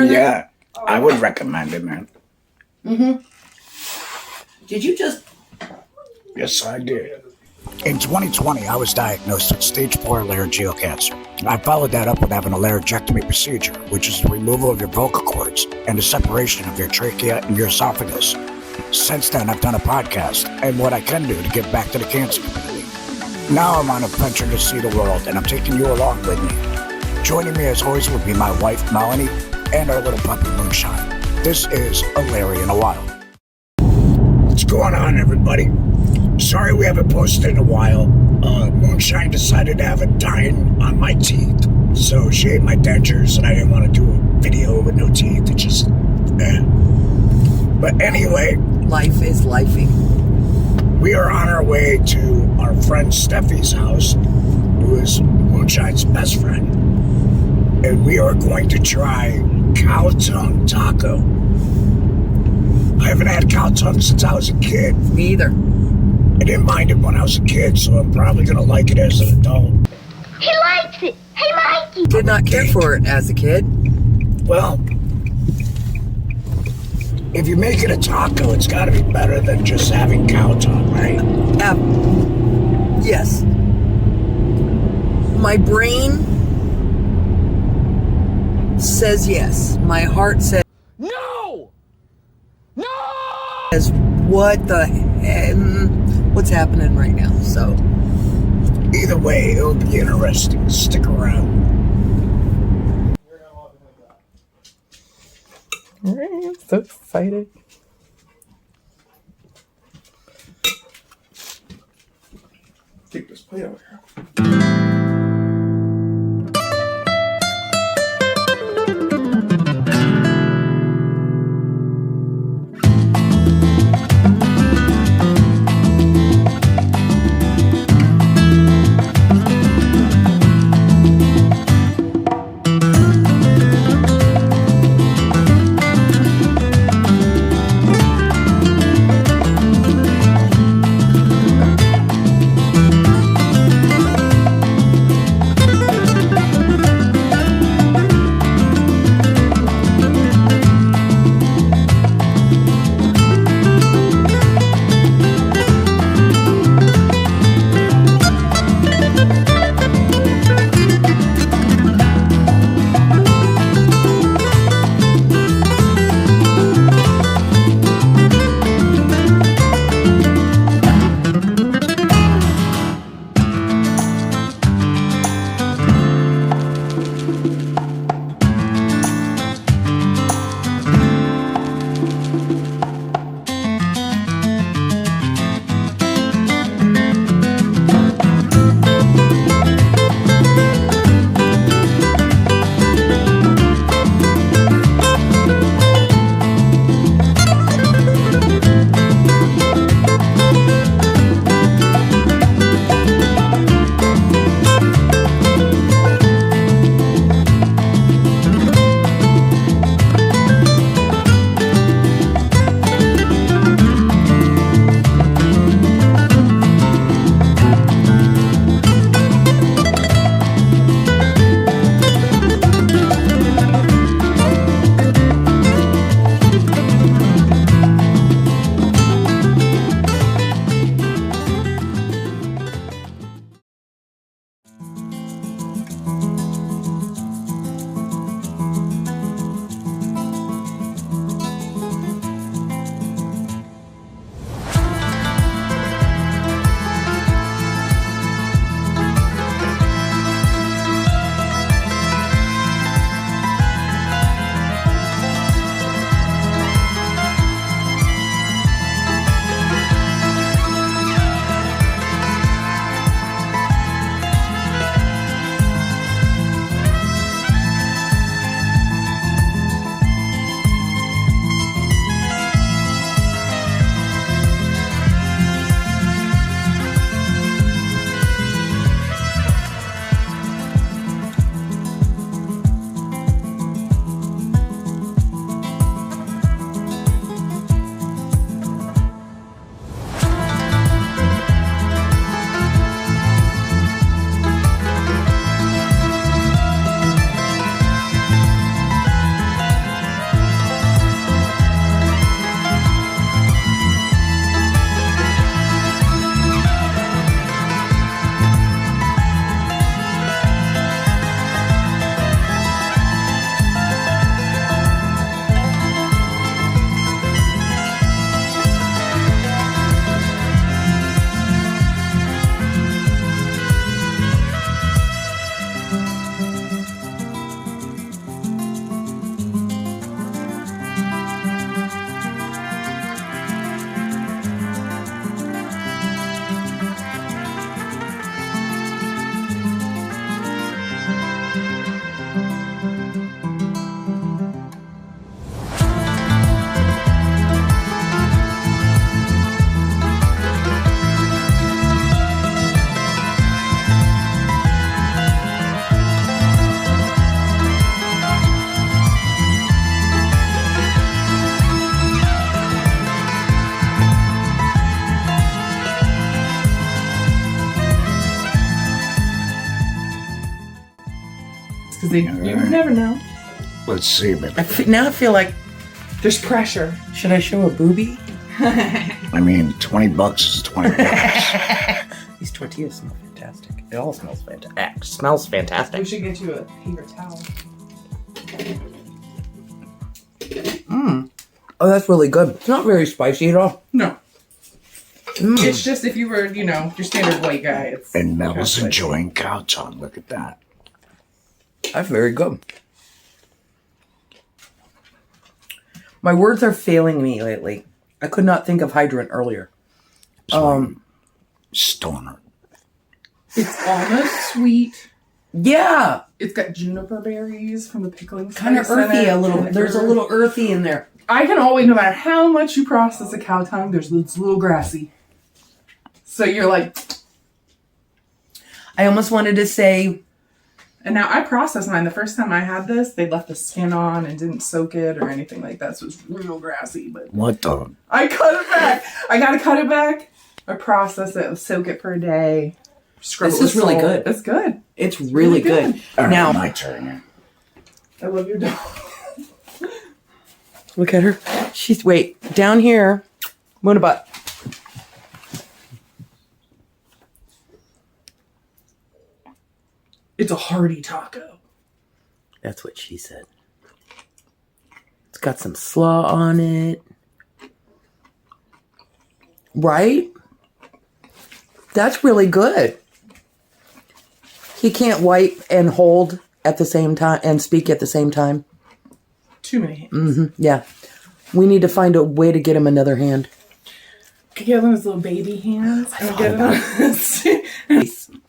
recommend it? Yeah, I would recommend it, man. Did you just... Yes, I did. In 2020, I was diagnosed with stage 4 laryngeal cancer. I followed that up with having a laryngectomy procedure, which is the removal of your vocal cords and the separation of your trachea and your esophagus. Since then, I've done a podcast and what I can do to give back to the cancer community. Now I'm on a venture to see the world, and I'm taking you along with me. Joining me as always will be my wife, Melonie, and our little puppy, Moonshine. This is a Lary in a While. What's going on, everybody? Sorry we haven't posted in a while. Moonshine decided to have a dine on my teeth, so she ate my dentures, and I didn't want to do a video with no teeth. It just, But anyway, Life is lifing. we are on our way to our friend Stephy's house, who is Moonshine's best friend, and we are going to try cow tongue taco. I haven't had cow tongue since I was a kid. Me either. I didn't mind it when I was a kid, so I'm probably going to like it as an adult. He likes it. Hey, Mikey. Did not care for it as a kid. Well, if you make it a taco, it's got to be better than just having cow tongue, right? Yes. My brain says yes. My heart says No! No! what the what's happening right now. So Either way, it'll be interesting. Stick around. I'm so excited. Take this plate over here. easy. You never know. Let's see, baby. Now I feel like, There's pressure. should I show a boobie? I mean, $20 is $20. These tortillas smell fantastic. It all smells fantastic. Smells We fantastic. should get you a paper towel. Oh, that's really good. It's not very spicy at all. No. It's just if you were, your standard white guy. It's And Mel was kinda enjoying cow tongue. Look at that. That's very good. My words are failing me lately. I could not think of hydrant earlier. Stoner. It's almost sweet. Yeah, It's got juniper berries from the pickling. kind of spice in earthy it. a little. There's a little earthy in there. I can always, no matter how much you process a cow tongue, it's a little grassy. So you're like, I almost wanted to say, and now I processed mine. The first time I had this, they left the skin on and didn't soak it or anything like that. So it's real grassy. But What the? I cut it back. I gotta cut it back. I process it, soak it for a day. Scrub This it with is really salt. good. It's good. it's really good. All right, Now, my turn. I love your dog. look at her. She's, wait, down here. What about? It's a hearty taco. That's what she said. It's got some slaw on it. Right? That's really good. He can't wipe and hold at the same time and speak at the same time. Too many hands. Yeah. We need to find a way to get him another hand. Could get him his little baby hands and get him.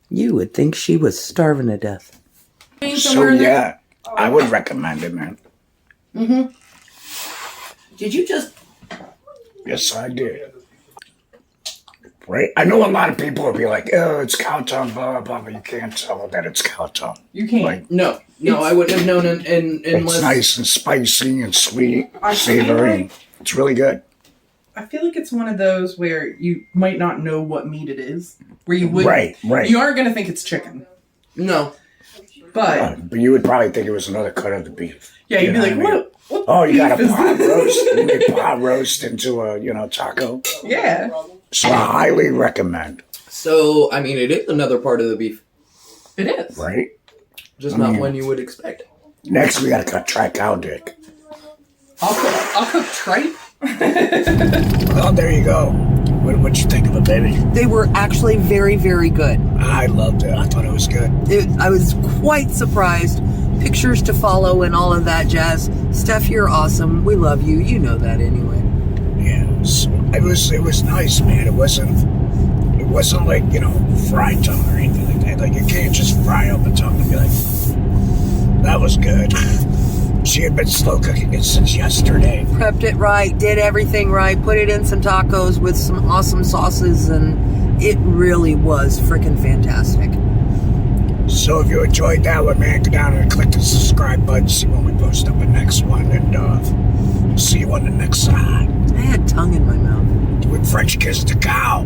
You would think she was starving to death. So, yeah, I would recommend it, man. Did you just... Yes, I did. Right? I know a lot of people will be like, oh, it's cow tongue, blah, blah, but you can't tell that it's cow tongue. You can't. Like, No, I wouldn't have known it's unless... nice and spicy and sweet, I feel savory. like- It's really good. I feel like it's one of those where you might not know what meat it is. Where you would Right. You aren't gonna think it's chicken. No. But But you would probably think it was another cut of the beef. yeah, you'd be know like, what I mean? what Oh, you got beef a is pot this? roast. You make pot roast into a, taco. Yeah. So I highly recommend, So, I mean, it is another part of the beef. It is. right? Just not one you would expect. Next, we got to try cow dick. I'll cook tripe. Oh, there you go. What'd you think of it, baby? They were actually very, very good. I loved it. I thought it was good. I was quite surprised. Pictures to follow and all of that jazz. Steph, you're awesome. We love you. You know that anyway. Yeah, so it was nice, man. It wasn't like, fried tongue or anything like that. Like, you can't just fry up a tongue and be like, that was good. She had been slow cooking it since yesterday. Prepped it right, did everything right, put it in some tacos with some awesome sauces, and it really was freaking fantastic. So if you enjoyed that one, man, go down and click the subscribe button, see when we post up the next one, and see you on the next side. I had tongue in my mouth. We French kissed the cow.